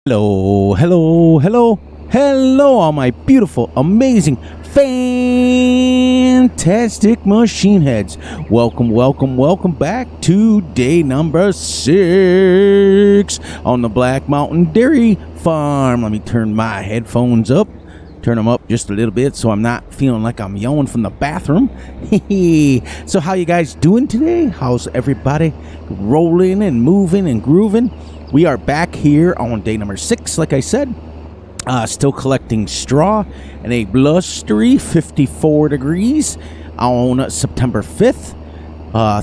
Hello, hello, hello, hello, all my beautiful, amazing, fantastic machine heads. Welcome, welcome, welcome back to day number 6 on the Black Mountain Dairy Farm. Let me turn my headphones up. Turn them up just a little bit so I'm not feeling like I'm yelling from the bathroom. So how you guys doing today? How's everybody rolling and moving and grooving? We are back here on day number 6, like I said. Still collecting straw in a blustery 54 degrees on September 5th.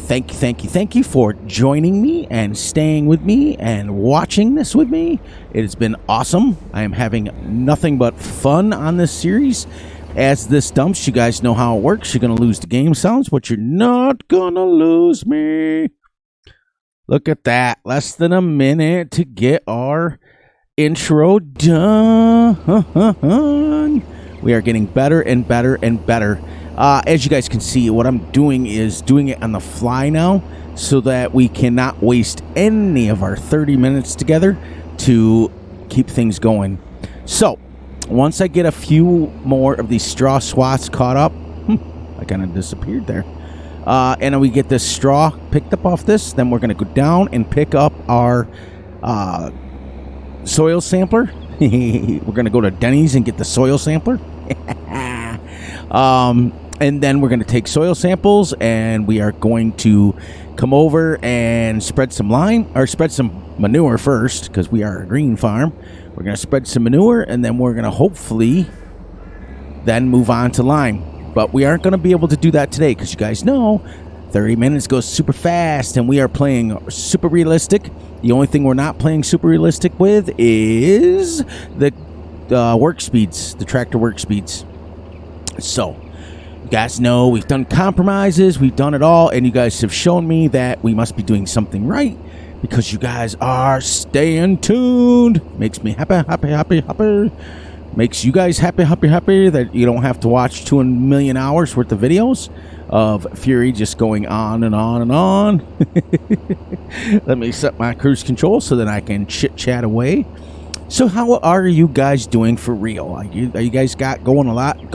Thank you for joining me and staying with me and watching this with me. It has been awesome. I am having nothing but fun on this series. As this dumps, you guys know how it works. You're going to lose the game sounds, but you're not going to lose me. Look at that. Less than a minute to get our intro done. We are getting better and better and better. As you guys can see, what I'm doing is doing it on the fly now so that we cannot waste any of our 30 minutes together to keep things going. So, once I get a few more of these straw swats caught up, I kind of disappeared there. And then we get this straw picked up off this. Then we're going to go down and pick up our soil sampler. We're going to go to Denny's and get the soil sampler. And then we're going to take soil samples and we are going to come over and spread some lime or spread some manure first because we are a green farm. We're going to spread some manure and then we're going to hopefully then move on to lime. But we aren't going to be able to do that today because you guys know 30 minutes goes super fast and we are playing super realistic. The only thing we're not playing super realistic with is the work speeds, the tractor work speeds. So, you guys know we've done compromises, we've done it all, and you guys have shown me that we must be doing something right because you guys are staying tuned. Makes me happy. Makes you guys happy that you don't have to watch 2 million hours worth of videos of Fury just going on and on and on. Let me set my cruise control so that I can chit-chat away. So how are you guys doing for real? Are you guys going? You guys got a lot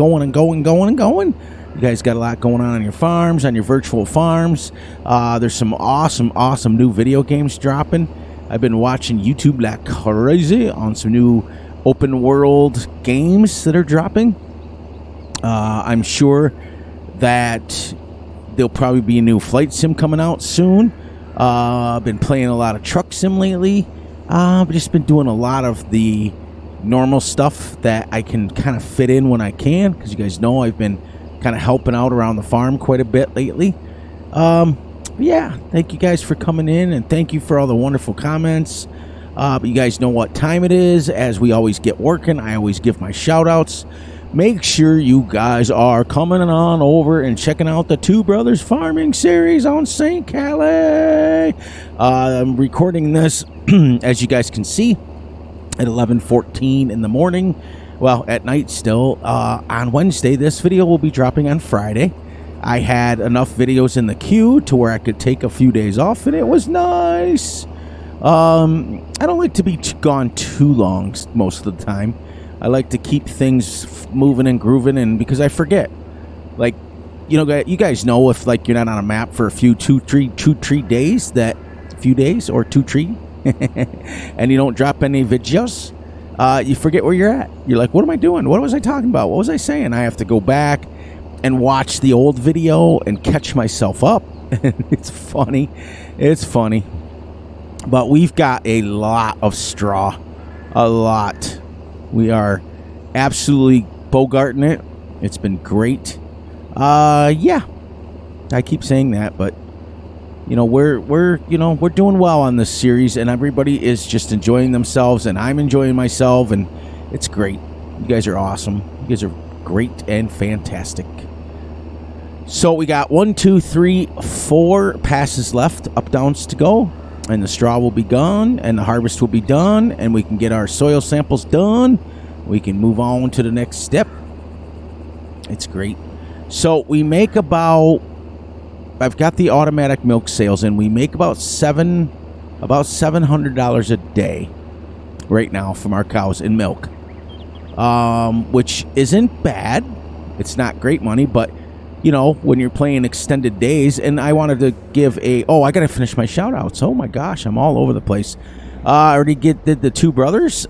going on your farms, on your virtual farms. There's some awesome new video games dropping. I've been watching YouTube like crazy on some new open world games that are dropping. I'm sure that there'll probably be a new flight sim coming out soon. I've been playing a lot of truck sim lately. I've just been doing a lot of the normal stuff that I can kind of fit in when I can, because you guys know I've been kind of helping out around the farm quite a bit lately. Yeah, thank you guys for coming in, and thank you for all the wonderful comments. But you guys know what time it is. As we always get working, I always give my shout outs. Make sure you guys are coming on over and checking out the Two Brothers Farming series on St. Calais. I'm recording this, as you guys can see, at 11:14 in the morning. Well, at night still. On Wednesday, this video will be dropping on Friday. I had enough videos in the queue to where I could take a few days off, and it was nice. I don't like to be gone too long most of the time. I like to keep things moving and grooving, and because I forget. Like, you know, you guys know if like you're not on a map for a few two, three days, that few days or 2 3, and you don't drop any videos, you forget where you're at. You're like, what am I doing? What was I talking about? What was I saying? I have to go back and watch the old video and catch myself up. It's funny. It's funny. But we've got a lot of straw. A lot. We are absolutely bogarting it. It's been great. Yeah. I keep saying that, but you know, we're doing well on this series, and everybody is just enjoying themselves, and I'm enjoying myself, and it's great. You guys are awesome. You guys are great and fantastic. So we got 1, 2, 3, 4 passes left, up downs to go. And the straw will be gone, and the harvest will be done, and we can get our soil samples done. We can move on to the next step. It's great. So we make about, I've got the automatic milk sales, and we make about $700 a day. right now from our cows in milk, which isn't bad. It's not great money, but you know, when you're playing extended days. And I wanted to give I gotta finish my shout outs. Oh my gosh, I'm all over the place. I already did the two brothers.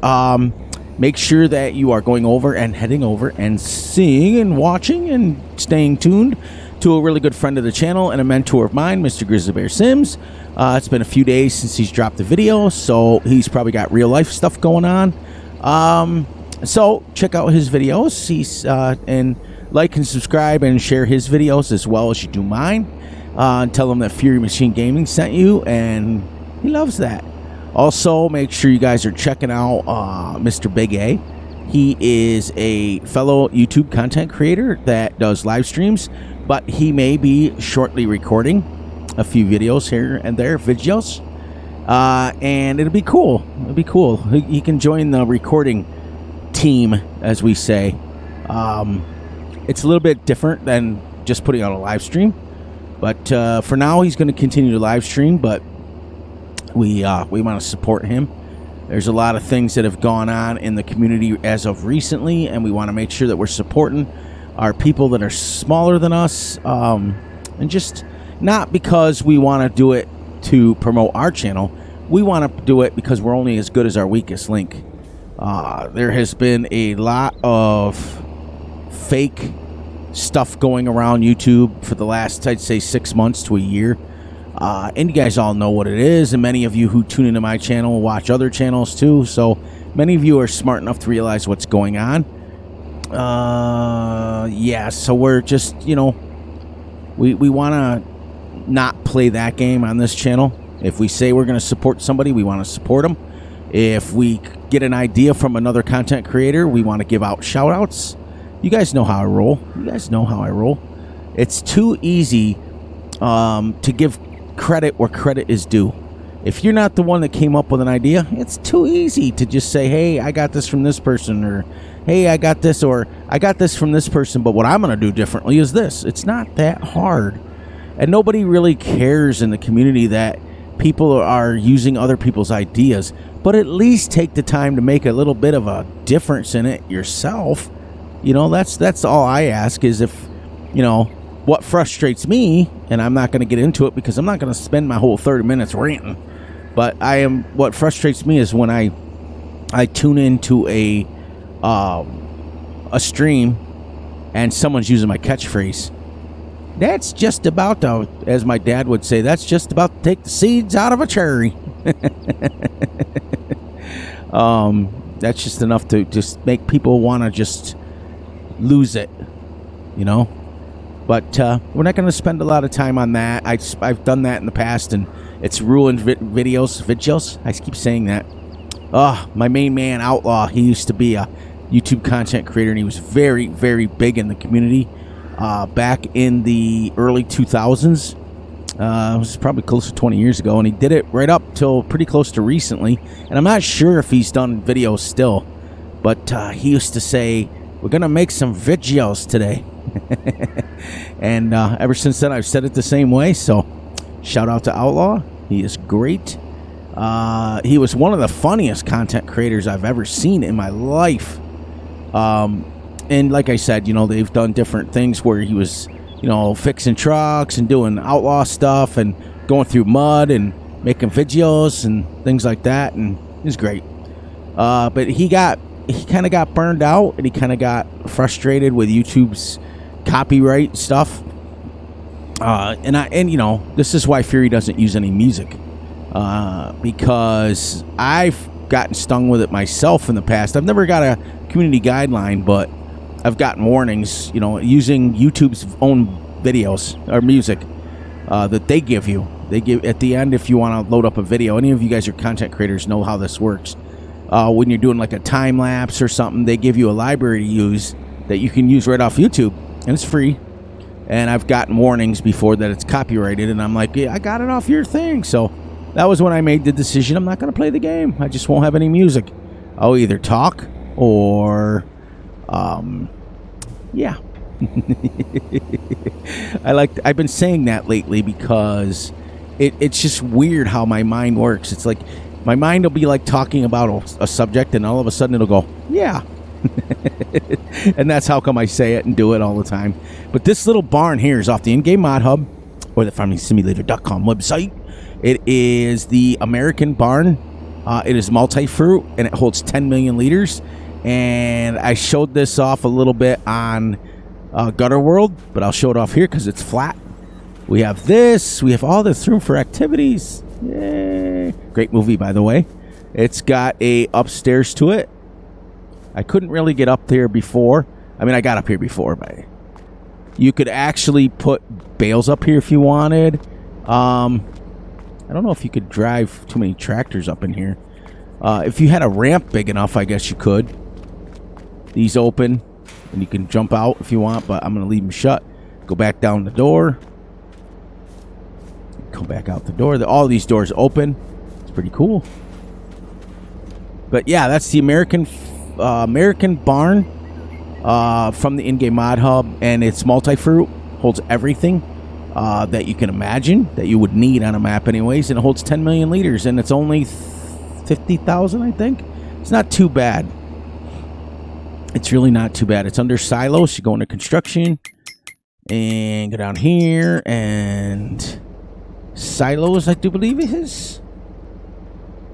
Make sure that you are going over and heading over and seeing and watching and staying tuned to a really good friend of the channel and a mentor of mine, Mr. Grizzly Bear Sims. It's been a few days since he's dropped a video, so he's probably got real life stuff going on. So check out his videos. He's and like and subscribe and share his videos as well as you do mine. Tell him that Fury Machine Gaming sent you, and he loves that. Also, make sure you guys are checking out Mr. Big A. He is a fellow YouTube content creator that does live streams, but he may be shortly recording a few videos here and there, and it'll be cool. It'll be cool. He can join the recording team, as we say. It's a little bit different than just putting on a live stream, but for now, he's going to continue to live stream, but we want to support him. There's a lot of things that have gone on in the community as of recently, and we want to make sure that we're supporting our people that are smaller than us, and just not because we want to do it to promote our channel. We want to do it because we're only as good as our weakest link. There has been a lot of fake stuff going around YouTube for the last, I'd say, 6 months to a year. And you guys all know what it is, and many of you who tune into my channel watch other channels too, so many of you are smart enough to realize what's going on. Yeah, so we're just, you know, we want to not play that game on this channel. If we say we're going to support somebody, we want to support them. If we get an idea from another content creator, we want to give out shout outs. You guys know how I roll. It's too easy to give credit where credit is due. If you're not the one that came up with an idea, it's too easy to just say, hey, I got this from this person, or hey, I got this from this person, but what I'm going to do differently is this. It's not that hard. And nobody really cares in the community that people are using other people's ideas, but at least take the time to make a little bit of a difference in it yourself. You know, that's all I ask. Is if, you know, what frustrates me, and I'm not going to get into it because I'm not going to spend my whole 30 minutes ranting, but what frustrates me is when I tune into a stream and someone's using my catchphrase. That's just about to, as my dad would say, that's just about to take the seeds out of a cherry. That's just enough to just make people want to just lose it, you know. But we're not going to spend a lot of time on that. I've done that in the past, and it's ruined videos. I keep saying that. My main man, Outlaw, he used to be a YouTube content creator, and he was very, very big in the community back in the early 2000s. It was probably close to 20 years ago, and he did it right up till pretty close to recently. And I'm not sure if he's done videos still, but he used to say, we're going to make some videos today. And ever since then, I've said it the same way. So shout out to Outlaw. He is great. He was one of the funniest content creators I've ever seen in my life. And like I said, you know, they've done different things where he was, you know, fixing trucks and doing outlaw stuff and going through mud and making videos and things like that. And it was great. But he kind of got burned out, and he kind of got frustrated with YouTube's copyright stuff. And you know, this is why Fury doesn't use any music, because I've gotten stung with it myself in the past. I've never got a community guideline, but I've gotten warnings, you know, using YouTube's own videos or music that they give you. They give at the end if you want to load up a video. Any of you guys are content creators know how this works. When you're doing like a time lapse or something, they give you a library to use that you can use right off YouTube, and it's free. And I've gotten warnings before that it's copyrighted, and I'm like, yeah, I got it off your thing. So that was when I made the decision. I'm not going to play the game. I just won't have any music. I'll either talk or, yeah. I've been saying that lately because it's just weird how my mind works. It's like My mind will be like talking about a subject, and all of a sudden it'll go, yeah. And that's how come I say it and do it all the time. But this little barn here is off the in-game mod hub or the farmingsimulator.com website. It is the American barn. It is multi-fruit, and it holds 10 million liters. And I showed this off a little bit on Gutter World, but I'll show it off here because it's flat. We have this. We have all this room for activities. Yay. Great movie, by the way. It's got a upstairs to it. I couldn't really get up there before. I mean, I got up here before, but you could actually put bales up here if you wanted. I don't know if you could drive too many tractors up in here. If you had a ramp big enough, I guess you could. These open, and you can jump out if you want, but I'm going to leave them shut. Go back down the door. Come back out the door. All these doors open. It's pretty cool. But yeah, that's the American barn from the in-game mod hub, and it's multi-fruit. Holds everything that you can imagine that you would need on a map anyways, and it holds 10 million liters, and it's only 50,000, I think. It's not too bad. It's really not too bad. It's under silos. You go into construction and go down here, and silos, I do believe it is.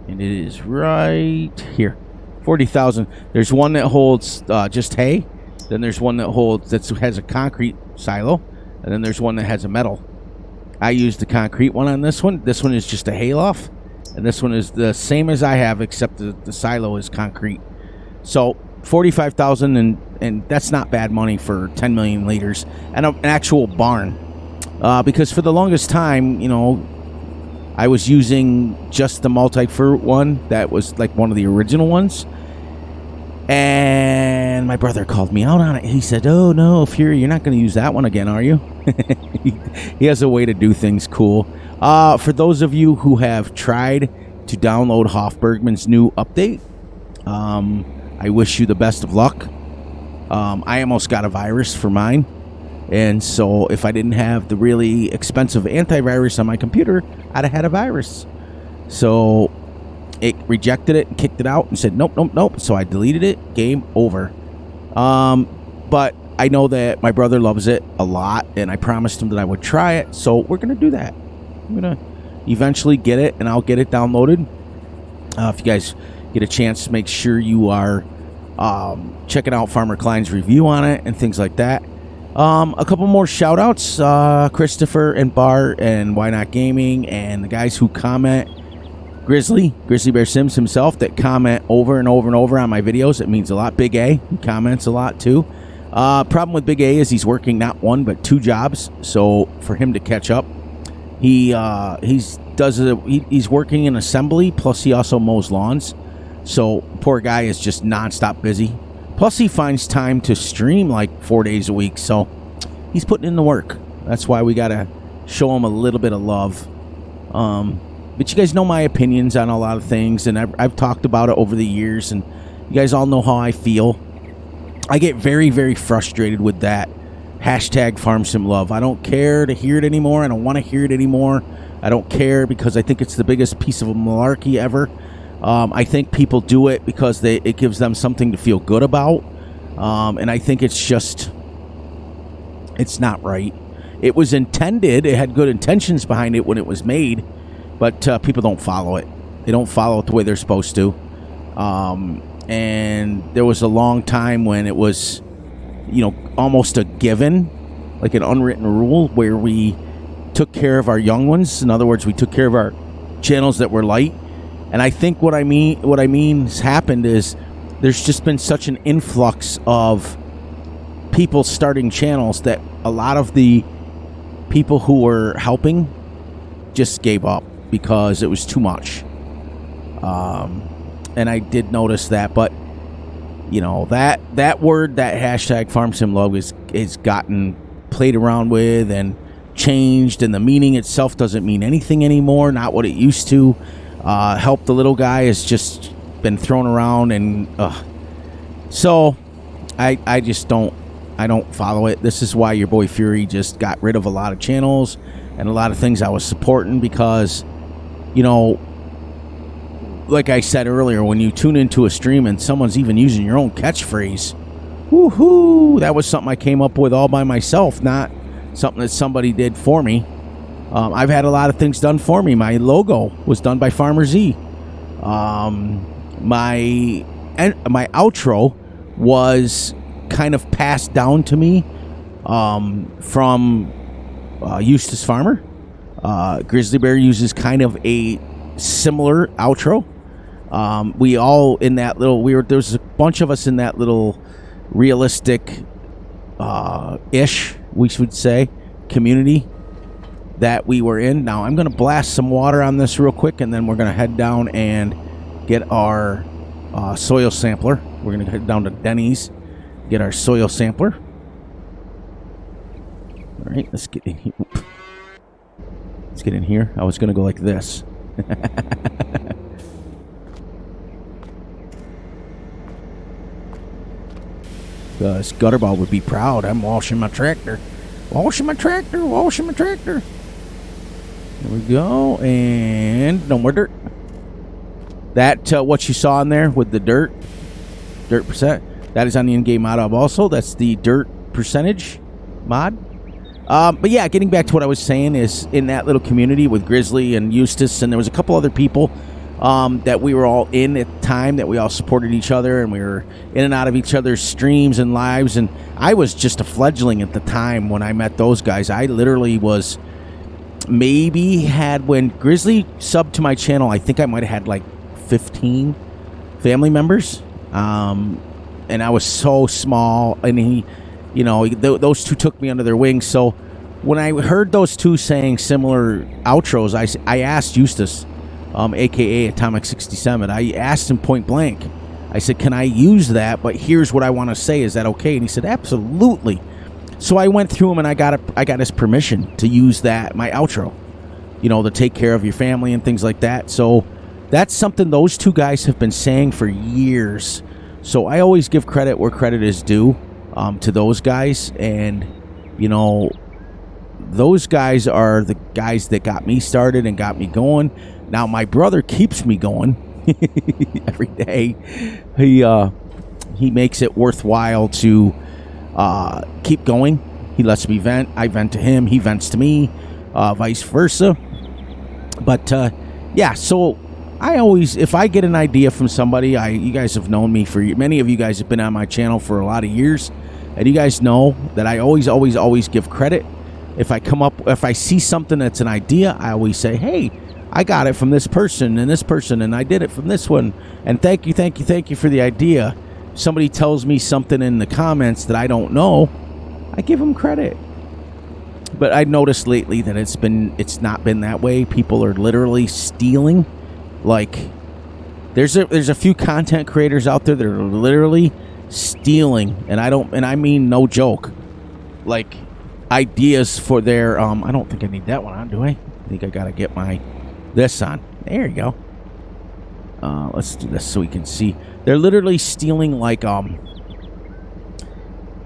And it is right here. 40,000. There's one that holds just hay. Then there's one that has a concrete silo. And then there's one that has a metal. I used the concrete one on this one. This one is just a hay loft. And this one is the same as I have, except the silo is concrete. So 45,000, and that's not bad money for 10 million liters. And an actual barn. Because for the longest time, you know, I was using just the multi-fruit one. That was like one of the original ones. And my brother called me out on it. He said, "Oh, no, Fury, you're not going to use that one again, are you?" He has a way to do things cool. For those of you who have tried to download Hofbergman's new update, I wish you the best of luck. I almost got a virus for mine. And so if I didn't have the really expensive antivirus on my computer, I'd have had a virus. So it rejected it and kicked it out and said, nope, nope, nope. So I deleted it. Game over. But I know that my brother loves it a lot, and I promised him that I would try it. So we're going to do that. I'm going to eventually get it, and I'll get it downloaded. If you guys get a chance, make sure you are checking out Farmer Klein's review on it and things like that. A couple more shout outs, Christopher and Bart and Why Not Gaming and the guys who comment, Grizzly Bear Sims himself, that comment over and over and over on my videos. It means a lot. Big A, he comments a lot too. Problem with Big A is he's working not one but two jobs, so for him to catch up, he's working in assembly, plus he also mows lawns, so poor guy is just nonstop busy. Plus, he finds time to stream like 4 days a week, so he's putting in the work. That's why we got to show him a little bit of love. But you guys know my opinions on a lot of things, and I've talked about it over the years, and you guys all know how I feel. I get very, very frustrated with that hashtag FarmSimLove. I don't care to hear it anymore. I don't want to hear it anymore. I don't care because I think it's the biggest piece of malarkey ever. I think people do it because it gives them something to feel good about. And I think it's not right. It was intended, it had good intentions behind it when it was made, but people don't follow it. They don't follow it the way they're supposed to. And there was a long time when it was, almost a given, like an unwritten rule, where we took care of our young ones. In other words, we took care of our channels that were light. And I think what I mean has happened is there's just been such an influx of people starting channels that a lot of the people who were helping just gave up because it was too much. And I did notice that, but that word, that hashtag FarmSimLove is gotten played around with and changed, and the meaning itself doesn't mean anything anymore, not what it used to. Help the little guy has just been thrown around, and so I just don't follow it. This is why your boy Fury just got rid of a lot of channels and a lot of things I was supporting, because like I said earlier, when you tune into a stream and someone's even using your own catchphrase, woohoo! That was something I came up with all by myself, not something that somebody did for me. I've had a lot of things done for me. My logo was done by Farmer Z. My outro was kind of passed down to me from Eustace Farmer. Grizzly Bear uses kind of a similar outro. We all in that little there's a bunch of us in that little realistic ish, we should say, community that we were in. Now I'm going to blast some water on this real quick, and then we're going to head down and get our soil sampler. We're going to head down to Denny's, get our soil sampler. All right, let's get in here. Let's get in here. I was going to go like this. Because Gutterball would be proud. I'm washing my tractor. Washing my tractor. Washing my tractor. There we go. And no more dirt. That, what you saw in there with the dirt percent, that is on the in-game mod of also. That's the dirt percentage mod. But yeah, getting back to what I was saying is in that little community with Grizzly and Eustace, and there was a couple other people that we were all in at the time, that we all supported each other, and we were in and out of each other's streams and lives. And I was just a fledgling at the time when I met those guys. I literally was when Grizzly subbed to my channel, I think I might have had like 15 family members. And I was so small, and he, those two took me under their wings. So when I heard those two saying similar outros, I asked Eustace, aka Atomic 67, I asked him point blank. I said, can I use that? But here's what I want to say. Is that okay? And he said, absolutely. So I went through him, and I got his permission to use that, my outro, to take care of your family and things like that. So that's something those two guys have been saying for years. So I always give credit where credit is due to those guys. And, those guys are the guys that got me started and got me going. Now, my brother keeps me going every day. He makes it worthwhile to keep going. He lets me vent. I vent to him. He vents to me, vice versa. But, yeah, so I always, if I get an idea from somebody, you guys have known me many of you guys have been on my channel for a lot of years, and you guys know that I always give credit. If I see something that's an idea, I always say, hey, I got it from this person, and I did it from this one, and thank you for the idea. Somebody tells me something in the comments that I don't know, I give them credit. But I noticed lately that it's not been that way. People are literally stealing. Like, there's a few content creators out there that are literally stealing, and I mean no joke, like, ideas for their I don't think I need that one on, do I? I think I gotta get this on. There you go. Let's do this so we can see. They're literally stealing, like,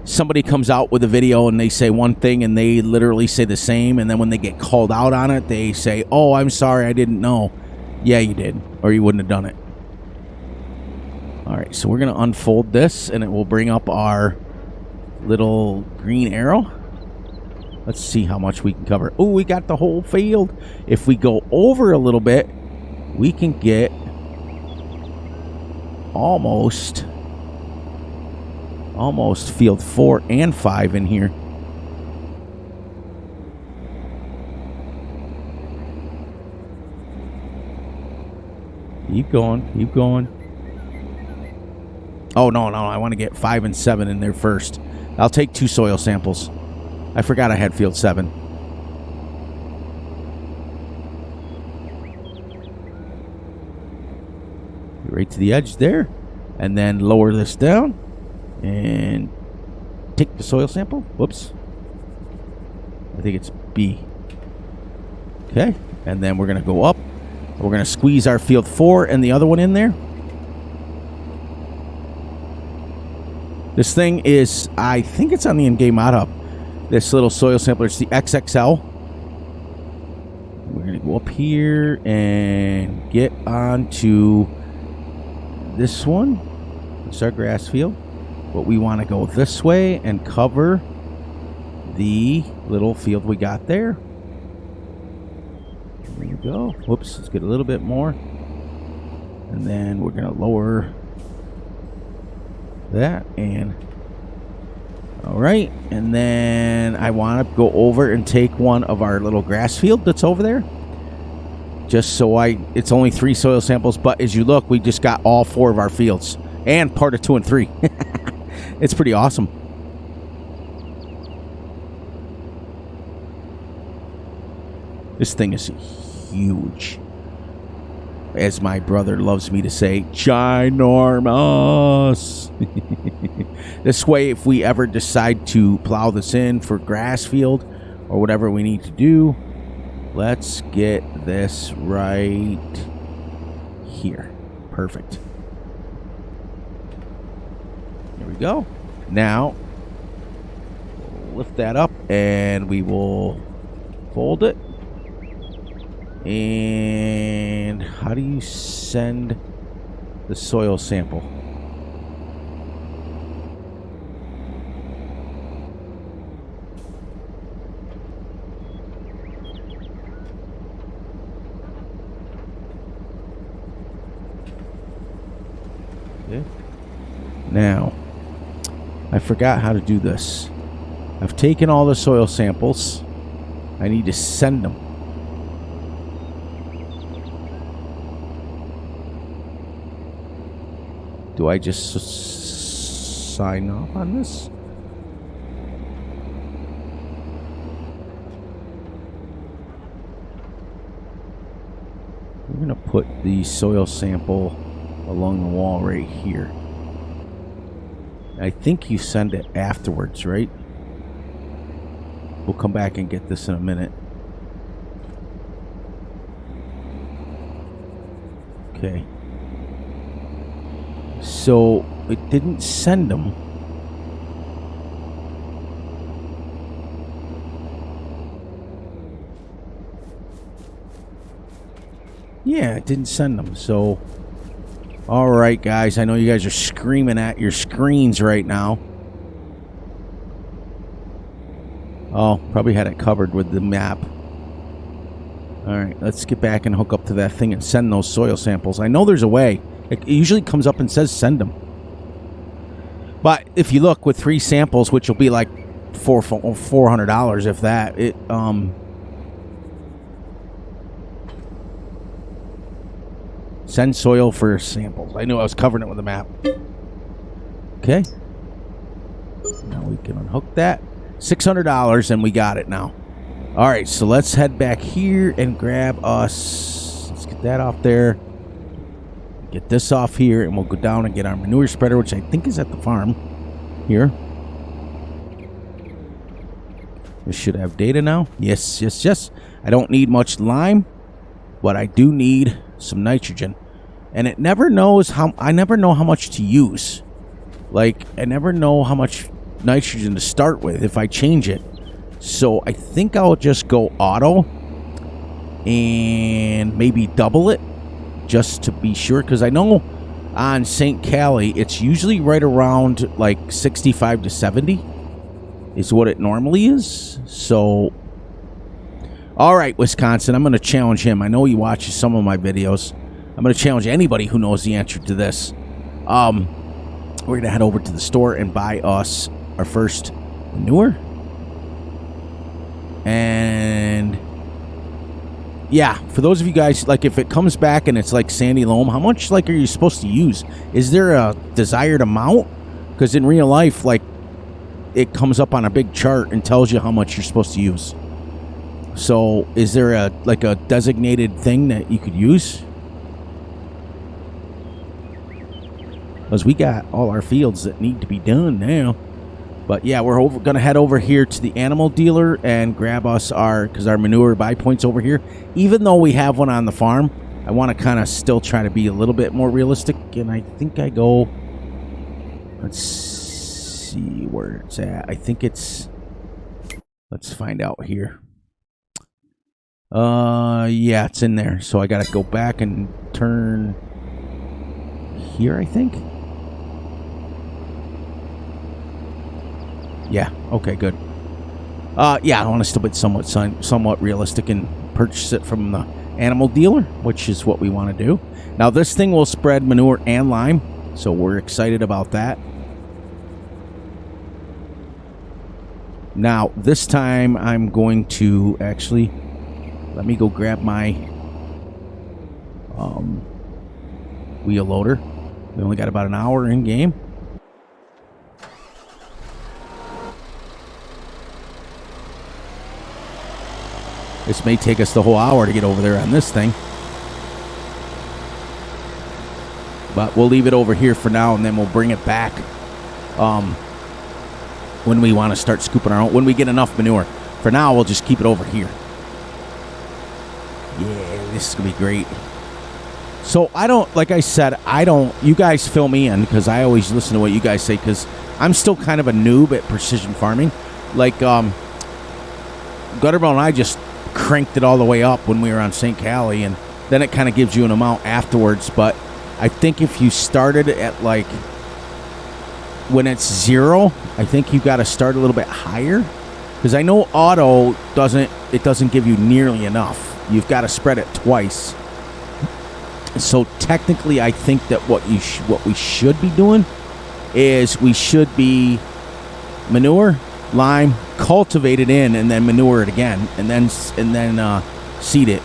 somebody comes out with a video and they say one thing and they literally say the same, and then when they get called out on it, they say, oh, I'm sorry, I didn't know. Yeah, you did, or you wouldn't have done it. All right, so we're going to unfold this, and it will bring up our little green arrow. Let's see how much we can cover. Oh, we got the whole field. If we go over a little bit, we can get almost field 4 and 5 in here. Keep going. Oh, no, I want to get 5 and 7 in there first. I'll take 2 soil samples. I forgot I had field 7. Right to the edge there. And then lower this down. And take the soil sample. Whoops. I think it's B. Okay. And then we're going to go up. We're going to squeeze our field 4 and the other one in there. This thing is, I think it's on the in-game mod hub. This little soil sampler, it's the XXL. We're going to go up here and get onto this one. It's our grass field. But we want to go this way and cover the little field we got there. There you go. Whoops, let's get a little bit more. And then we're going to lower that. And all right. And then I want to go over and take one of our little grass field that's over there. Just so it's only 3 soil samples. But as you look, we just got all 4 of our fields. And part of 2 and 3. It's pretty awesome. This thing is huge. As my brother loves me to say, ginormous. This way, if we ever decide to plow this in for grass field or whatever we need to do, let's get this right here. Perfect. There we go. Now, we'll lift that up and we will fold it. And how do you send the soil sample? Okay. Now, I forgot how to do this. I've taken all the soil samples. I need to send them. Do I just sign off on this? We're going to put the soil sample along the wall right here. I think you send it afterwards, right? We'll come back and get this in a minute. Okay. So it didn't send them. Yeah, it didn't send them. So, all right, guys. I know you guys are screaming at your screens right now. Oh, probably had it covered with the map. All right, let's get back and hook up to that thing and send those soil samples. I know there's a way. It usually comes up and says send them. But if you look with 3 samples, which will be like $400 if that, it send soil for samples. I knew I was covering it with a map. Okay. Now we can unhook that. $600 and we got it now. All right, so let's head back here and grab us. Let's get that off there. Get this off here, and we'll go down and get our manure spreader, which I think is at the farm here. This should have data now. Yes, yes, yes. I don't need much lime, but I do need some nitrogen. And it never knows how, I never know how much to use. Like, I never know how much nitrogen to start with if I change it. So I think I'll just go auto and maybe double it just to be sure, because I know on St. Cali it's usually right around like 65 to 70 is what it normally is. So all right, Wisconsin, I'm going to challenge him. I know he watches some of my videos. I'm going to challenge anybody who knows the answer to this. We're going to head over to the store and buy us our first manure. And yeah, for those of you guys, like if it comes back and it's like sandy loam, how much like are you supposed to use? Is there a desired amount? Because in real life, like it comes up on a big chart and tells you how much you're supposed to use. So is there a like a designated thing that you could use? Because we got all our fields that need to be done now. But yeah, we're going to head over here to the animal dealer and grab us because our manure buy point's over here. Even though we have one on the farm, I want to kind of still try to be a little bit more realistic. And I think I go, let's see where it's at. I think it's, let's find out here. Yeah, it's in there. So I gotta go back and turn here, I think. Yeah, okay, good. Yeah, I want to still be somewhat realistic and purchase it from the animal dealer, which is what we want to do. Now, this thing will spread manure and lime, so we're excited about that. Now, this time I'm going to actually... Let me go grab my wheel loader. We only got about an hour in game. This may take us the whole hour to get over there on this thing. But we'll leave it over here for now, and then we'll bring it back when we want to start scooping our own, when we get enough manure. For now, we'll just keep it over here. Yeah, this is going to be great. So I don't, like I said, you guys fill me in because I always listen to what you guys say because I'm still kind of a noob at precision farming. Like, Gutterball and I just cranked it all the way up when we were on St. Cali, and then it kind of gives you an amount afterwards. But I think if you started at like when it's 0, I think you got to start a little bit higher because I know auto doesn't give you nearly enough. You've got to spread it twice. So technically, I think that what we should be doing is we should be manure, lime, cultivate it in, and then manure it again, and then seed it.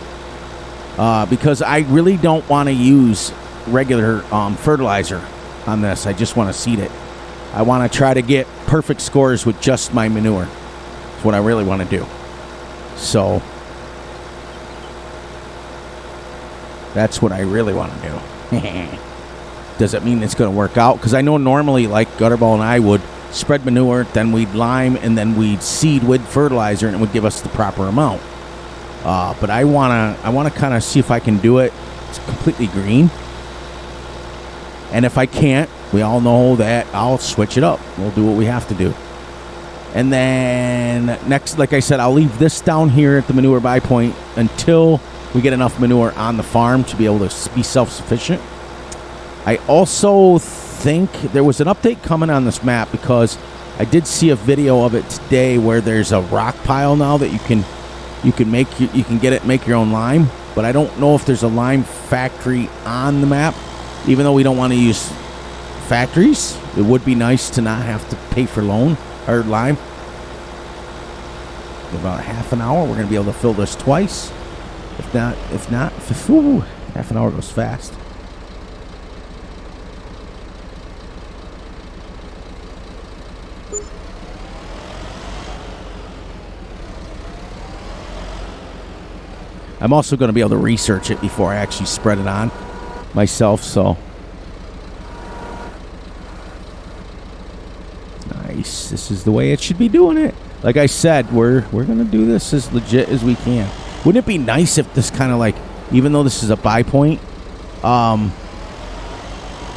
Because I really don't want to use regular fertilizer on this. I just want to seed it. I want to try to get perfect scores with just my manure. That's what I really want to do. So that's what I really want to do. Does it mean it's going to work out? Because I know normally, like Gutterball and I would spread manure, then we'd lime, and then we'd seed with fertilizer, and it would give us the proper amount. But I wanna kind of see if I can do it. It's completely green, and if I can't, we all know that I'll switch it up. We'll do what we have to do. And then next, like I said, I'll leave this down here at the manure buy point until we get enough manure on the farm to be able to be self-sufficient. I also think there was an update coming on this map because I did see a video of it today where there's a rock pile now that you can make your own lime, but I don't know if there's a lime factory on the map. Even though we don't want to use factories, it would be nice to not have to pay for lime. In about a half an hour, we're going to be able to fill this twice. If not, half an hour goes fast. I'm also going to be able to research it before I actually spread it on myself, so. Nice. This is the way it should be doing it. Like I said, we're going to do this as legit as we can. Wouldn't it be nice if this kind of like, even though this is a buy point, wouldn't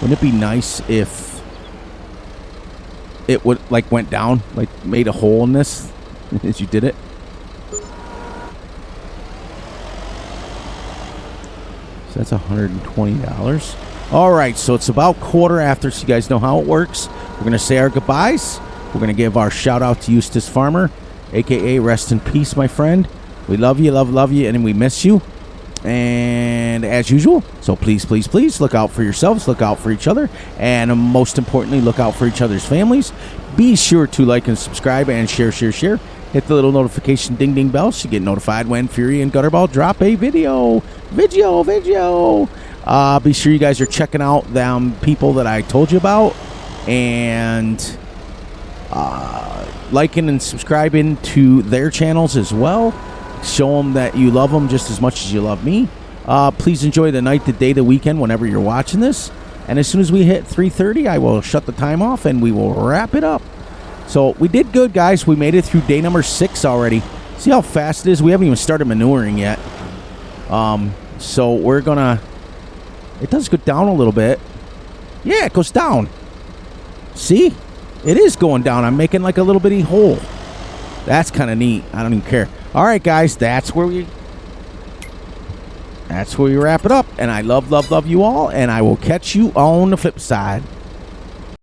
it be nice if it would like went down, like made a hole in this as you did it? So that's $120. All right, so it's about quarter after, so you guys know how it works. We're going to say our goodbyes. We're going to give our shout out to Eustace Farmer, a.k.a. rest in peace, my friend. We love you, love you, and we miss you. And as usual, so please, please, please look out for yourselves, look out for each other, and most importantly, look out for each other's families. Be sure to like and subscribe and share. Hit the little notification ding bell so you get notified when Fury and Gutterball drop a video. Be sure you guys are checking out them people that I told you about, and liking and subscribing to their channels as well. Show them that you love them just as much as you love me. Please enjoy the night, the day, the weekend, whenever you're watching this. And as soon as we hit 3:30, I will shut the time off and we will wrap it up. So we did good, guys. We made it through day number 6 already. See how fast it is? We haven't even started manuring yet. So we're gonna... It does go down a little bit. Yeah, it goes down. See? It is going down. I'm making like a little bitty hole. That's kind of neat. I don't even care. All right, guys. That's where we that's where we wrap it up. And I love you all. And I will catch you on the flip side.